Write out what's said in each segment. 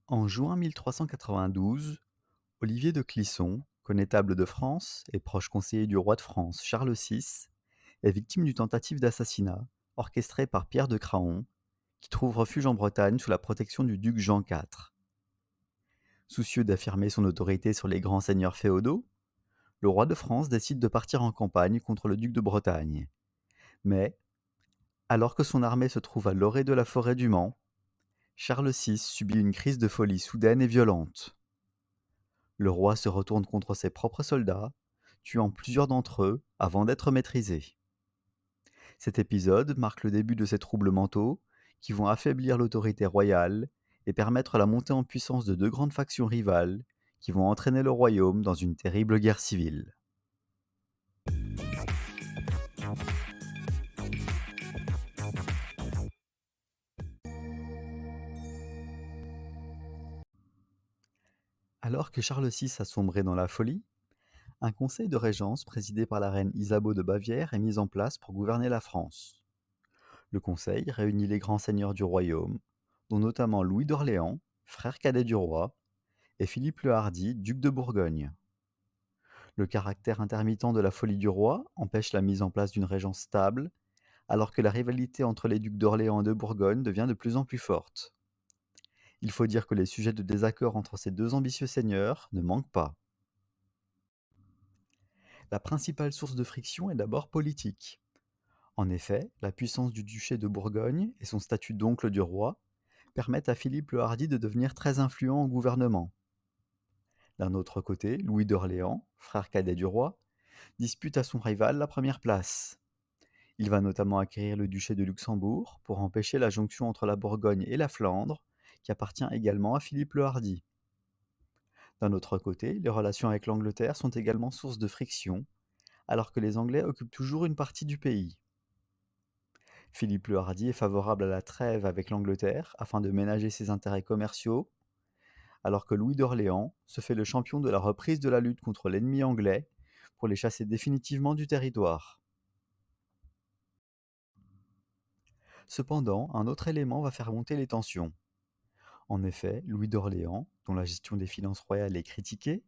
En juin 1392, Olivier de Clisson, connétable de France et proche conseiller du roi de France Charles VI, est victime d'une tentative d'assassinat orchestrée par Pierre de Craon, qui trouve refuge en Bretagne sous la protection du duc Jean IV. Soucieux d'affirmer son autorité sur les grands seigneurs féodaux, le roi de France décide de partir en campagne contre le duc de Bretagne. Mais, alors que son armée se trouve à l'orée de la forêt du Mans, Charles VI subit une crise de folie soudaine et violente. Le roi se retourne contre ses propres soldats, tuant plusieurs d'entre eux avant d'être maîtrisé. Cet épisode marque le début de ces troubles mentaux qui vont affaiblir l'autorité royale et permettre la montée en puissance de deux grandes factions rivales qui vont entraîner le royaume dans une terrible guerre civile. Alors que Charles VI a sombré dans la folie, un conseil de régence présidé par la reine Isabeau de Bavière est mis en place pour gouverner la France. Le conseil réunit les grands seigneurs du royaume, dont notamment Louis d'Orléans, frère cadet du roi, et Philippe le Hardi, duc de Bourgogne. Le caractère intermittent de la folie du roi empêche la mise en place d'une régence stable, alors que la rivalité entre les ducs d'Orléans et de Bourgogne devient de plus en plus forte. Il faut dire que les sujets de désaccord entre ces deux ambitieux seigneurs ne manquent pas. La principale source de friction est d'abord politique. En effet, la puissance du duché de Bourgogne et son statut d'oncle du roi permettent à Philippe le Hardi de devenir très influent au gouvernement. D'un autre côté, Louis d'Orléans, frère cadet du roi, dispute à son rival la première place. Il va notamment acquérir le duché de Luxembourg pour empêcher la jonction entre la Bourgogne et la Flandre, qui appartient également à Philippe le Hardi. D'un autre côté, les relations avec l'Angleterre sont également source de friction, alors que les Anglais occupent toujours une partie du pays. Philippe le Hardi est favorable à la trêve avec l'Angleterre afin de ménager ses intérêts commerciaux, alors que Louis d'Orléans se fait le champion de la reprise de la lutte contre l'ennemi anglais pour les chasser définitivement du territoire. Cependant, un autre élément va faire monter les tensions. En effet, Louis d'Orléans, dont la gestion des finances royales est critiquée,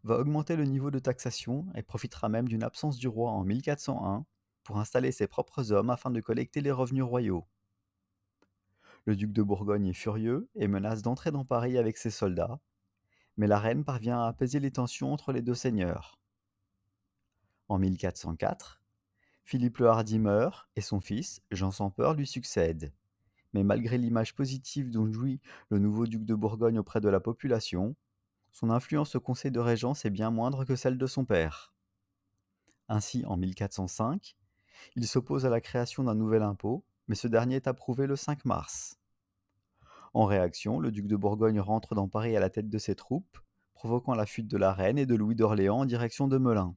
va augmenter le niveau de taxation et profitera même d'une absence du roi en 1401 pour installer ses propres hommes afin de collecter les revenus royaux. Le duc de Bourgogne est furieux et menace d'entrer dans Paris avec ses soldats, mais la reine parvient à apaiser les tensions entre les deux seigneurs. En 1404, Philippe le Hardi meurt et son fils, Jean sans peur, lui succède. Mais malgré l'image positive dont jouit le nouveau duc de Bourgogne auprès de la population, son influence au conseil de régence est bien moindre que celle de son père. Ainsi, en 1405, il s'oppose à la création d'un nouvel impôt, mais ce dernier est approuvé le 5 mars. En réaction, le duc de Bourgogne rentre dans Paris à la tête de ses troupes, provoquant la fuite de la reine et de Louis d'Orléans en direction de Melun.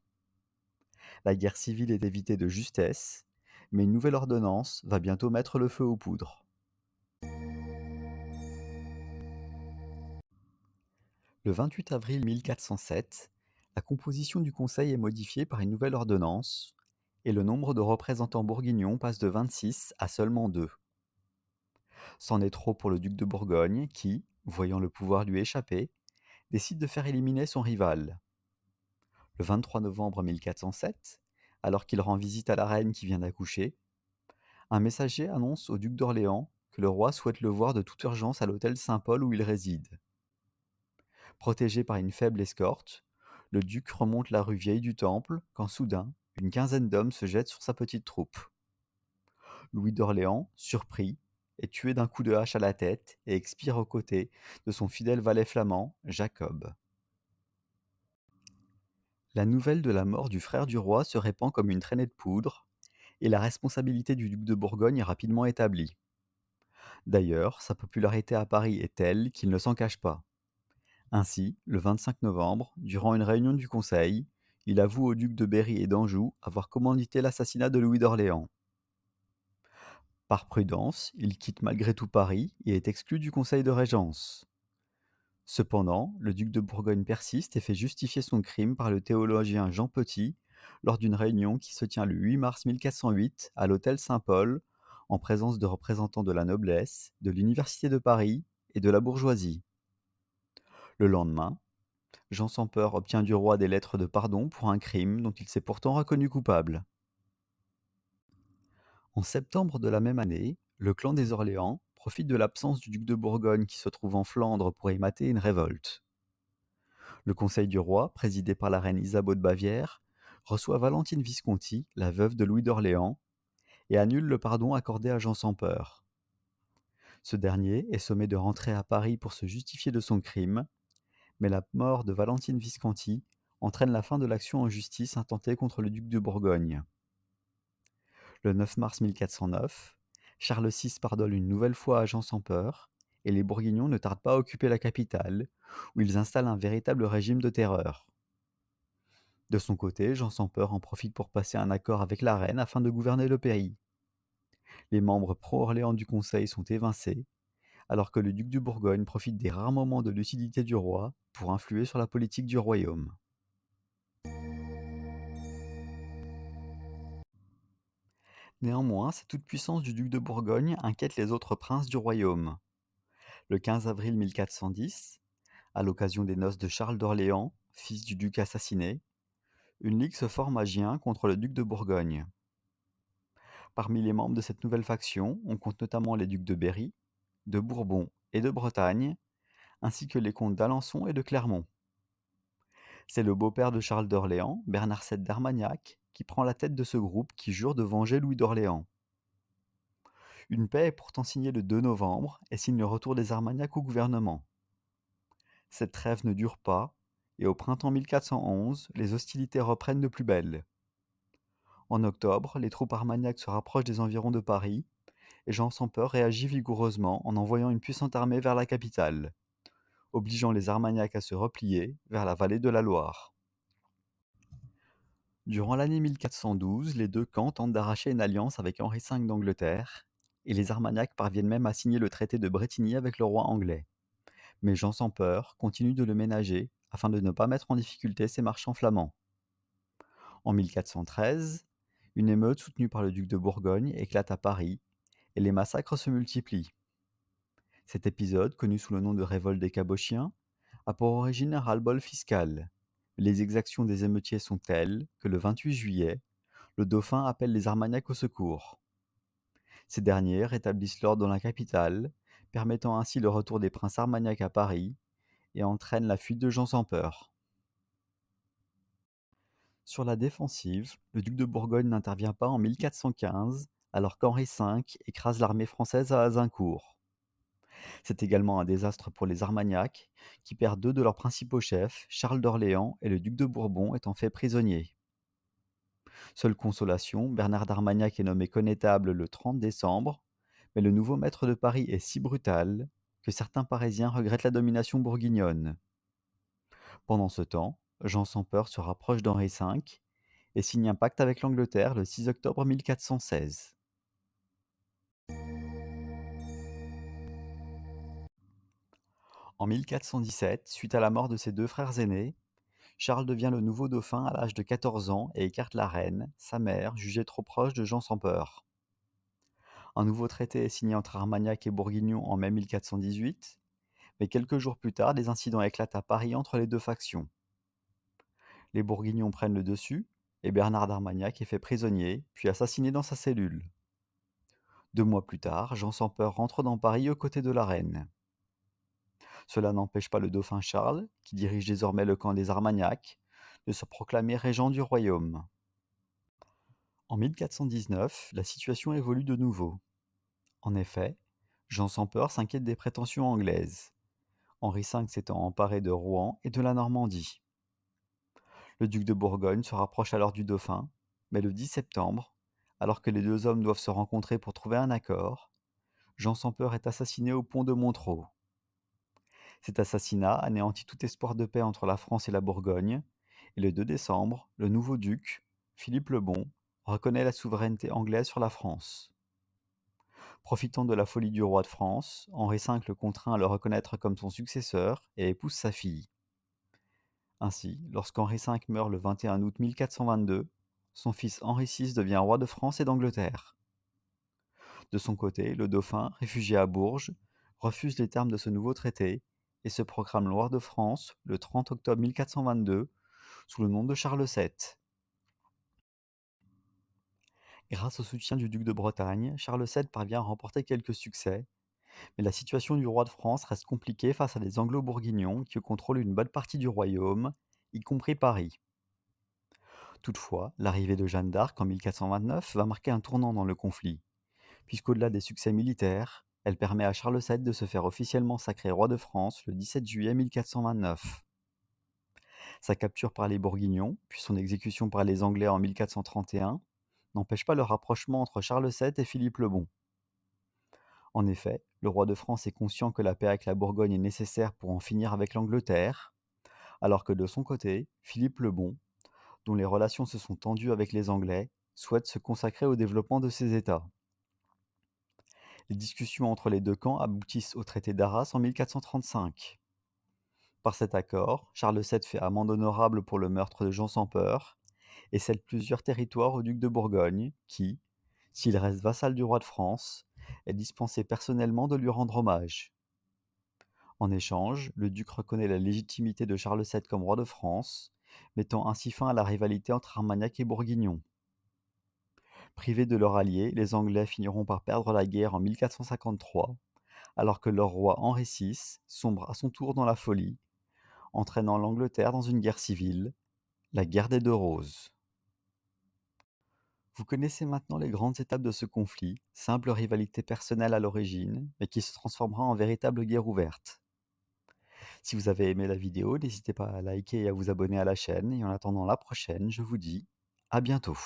La guerre civile est évitée de justesse, mais une nouvelle ordonnance va bientôt mettre le feu aux poudres. Le 28 avril 1407, la composition du Conseil est modifiée par une nouvelle ordonnance, et le nombre de représentants bourguignons passe de 26 à seulement 2. C'en est trop pour le duc de Bourgogne qui, voyant le pouvoir lui échapper, décide de faire éliminer son rival. Le 23 novembre 1407, alors qu'il rend visite à la reine qui vient d'accoucher, un messager annonce au duc d'Orléans que le roi souhaite le voir de toute urgence à l'hôtel Saint-Paul où il réside. Protégé par une faible escorte, le duc remonte la rue Vieille du Temple quand soudain, une quinzaine d'hommes se jettent sur sa petite troupe. Louis d'Orléans, surpris, est tué d'un coup de hache à la tête et expire aux côtés de son fidèle valet flamand, Jacob. La nouvelle de la mort du frère du roi se répand comme une traînée de poudre, et la responsabilité du duc de Bourgogne est rapidement établie. D'ailleurs, sa popularité à Paris est telle qu'il ne s'en cache pas. Ainsi, le 25 novembre, durant une réunion du Conseil, il avoue aux ducs de Berry et d'Anjou avoir commandité l'assassinat de Louis d'Orléans. Par prudence, il quitte malgré tout Paris et est exclu du Conseil de Régence. Cependant, le duc de Bourgogne persiste et fait justifier son crime par le théologien Jean Petit lors d'une réunion qui se tient le 8 mars 1408 à l'hôtel Saint-Paul, en présence de représentants de la noblesse, de l'Université de Paris et de la bourgeoisie. Le lendemain, Jean sans peur obtient du roi des lettres de pardon pour un crime dont il s'est pourtant reconnu coupable. En septembre de la même année, le clan des Orléans profite de l'absence du duc de Bourgogne qui se trouve en Flandre pour y mater une révolte. Le conseil du roi, présidé par la reine Isabeau de Bavière, reçoit Valentine Visconti, la veuve de Louis d'Orléans, et annule le pardon accordé à Jean sans peur. Ce dernier est sommé de rentrer à Paris pour se justifier de son crime, mais la mort de Valentine Visconti entraîne la fin de l'action en justice intentée contre le duc de Bourgogne. Le 9 mars 1409, Charles VI pardonne une nouvelle fois à Jean sans peur, et les Bourguignons ne tardent pas à occuper la capitale, où ils installent un véritable régime de terreur. De son côté, Jean sans peur en profite pour passer un accord avec la reine afin de gouverner le pays. Les membres pro-Orléans du conseil sont évincés, alors que le duc de Bourgogne profite des rares moments de lucidité du roi pour influer sur la politique du royaume. Néanmoins, cette toute-puissance du duc de Bourgogne inquiète les autres princes du royaume. Le 15 avril 1410, à l'occasion des noces de Charles d'Orléans, fils du duc assassiné, une ligue se forme à Gien contre le duc de Bourgogne. Parmi les membres de cette nouvelle faction, on compte notamment les ducs de Berry, de Bourbon et de Bretagne, ainsi que les comtes d'Alençon et de Clermont. C'est le beau-père de Charles d'Orléans, Bernard VII d'Armagnac, qui prend la tête de ce groupe qui jure de venger Louis d'Orléans. Une paix est pourtant signée le 2 novembre et signe le retour des Armagnacs au gouvernement. Cette trêve ne dure pas, et au printemps 1411, les hostilités reprennent de plus belle. En octobre, les troupes armagnacs se rapprochent des environs de Paris, et Jean sans peur réagit vigoureusement en envoyant une puissante armée vers la capitale, obligeant les Armagnacs à se replier vers la vallée de la Loire. Durant l'année 1412, les deux camps tentent d'arracher une alliance avec Henri V d'Angleterre, et les Armagnacs parviennent même à signer le traité de Brétigny avec le roi anglais. Mais Jean sans peur continue de le ménager afin de ne pas mettre en difficulté ses marchands flamands. En 1413, une émeute soutenue par le duc de Bourgogne éclate à Paris, et les massacres se multiplient. Cet épisode, connu sous le nom de révolte des Cabochiens, a pour origine un ras-le-bol fiscal. Les exactions des émeutiers sont telles que le 28 juillet, le dauphin appelle les Armagnacs au secours. Ces derniers rétablissent l'ordre dans la capitale, permettant ainsi le retour des princes armagnacs à Paris, et entraînent la fuite de Jean sans peur. Sur la défensive, le duc de Bourgogne n'intervient pas en 1415, alors qu'Henri V écrase l'armée française à Azincourt. C'est également un désastre pour les Armagnacs, qui perdent deux de leurs principaux chefs, Charles d'Orléans et le duc de Bourbon étant faits prisonniers. Seule consolation, Bernard d'Armagnac est nommé connétable le 30 décembre, mais le nouveau maître de Paris est si brutal que certains Parisiens regrettent la domination bourguignonne. Pendant ce temps, Jean sans peur se rapproche d'Henri V et signe un pacte avec l'Angleterre le 6 octobre 1416. En 1417, suite à la mort de ses deux frères aînés, Charles devient le nouveau dauphin à l'âge de 14 ans et écarte la reine, sa mère, jugée trop proche de Jean sans peur. Un nouveau traité est signé entre Armagnac et Bourguignon en mai 1418, mais quelques jours plus tard, des incidents éclatent à Paris entre les deux factions. Les Bourguignons prennent le dessus, et Bernard d'Armagnac est fait prisonnier, puis assassiné dans sa cellule. 2 mois plus tard, Jean sans peur rentre dans Paris aux côtés de la reine. Cela n'empêche pas le dauphin Charles, qui dirige désormais le camp des Armagnacs, de se proclamer régent du royaume. En 1419, la situation évolue de nouveau. En effet, Jean sans peur s'inquiète des prétentions anglaises, Henri V s'étant emparé de Rouen et de la Normandie. Le duc de Bourgogne se rapproche alors du dauphin, mais le 10 septembre, alors que les deux hommes doivent se rencontrer pour trouver un accord, Jean sans peur est assassiné au pont de Montereau. Cet assassinat anéantit tout espoir de paix entre la France et la Bourgogne, et le 2 décembre, le nouveau duc, Philippe le Bon, reconnaît la souveraineté anglaise sur la France. Profitant de la folie du roi de France, Henri V le contraint à le reconnaître comme son successeur et épouse sa fille. Ainsi, lorsqu'Henri V meurt le 21 août 1422, son fils Henri VI devient roi de France et d'Angleterre. De son côté, le dauphin, réfugié à Bourges, refuse les termes de ce nouveau traité et se proclame roi de France le 30 octobre 1422 sous le nom de Charles VII. Grâce au soutien du duc de Bretagne, Charles VII parvient à remporter quelques succès, mais la situation du roi de France reste compliquée face à des Anglo-Bourguignons qui contrôlent une bonne partie du royaume, y compris Paris. Toutefois, l'arrivée de Jeanne d'Arc en 1429 va marquer un tournant dans le conflit, puisqu'au-delà des succès militaires, elle permet à Charles VII de se faire officiellement sacrer roi de France le 17 juillet 1429. Sa capture par les Bourguignons, puis son exécution par les Anglais en 1431, n'empêche pas le rapprochement entre Charles VII et Philippe le Bon. En effet, le roi de France est conscient que la paix avec la Bourgogne est nécessaire pour en finir avec l'Angleterre, alors que de son côté, Philippe le Bon, dont les relations se sont tendues avec les Anglais, souhaite se consacrer au développement de ses États. Les discussions entre les deux camps aboutissent au traité d'Arras en 1435. Par cet accord, Charles VII fait amende honorable pour le meurtre de Jean sans peur et cède plusieurs territoires au duc de Bourgogne qui, s'il reste vassal du roi de France, est dispensé personnellement de lui rendre hommage. En échange, le duc reconnaît la légitimité de Charles VII comme roi de France, mettant ainsi fin à la rivalité entre Armagnac et Bourguignon. Privés de leur allié, les Anglais finiront par perdre la guerre en 1453, alors que leur roi Henri VI sombre à son tour dans la folie, entraînant l'Angleterre dans une guerre civile, la guerre des Deux Roses. Vous connaissez maintenant les grandes étapes de ce conflit, simple rivalité personnelle à l'origine, mais qui se transformera en véritable guerre ouverte. Si vous avez aimé la vidéo, n'hésitez pas à liker et à vous abonner à la chaîne, et en attendant la prochaine, je vous dis à bientôt.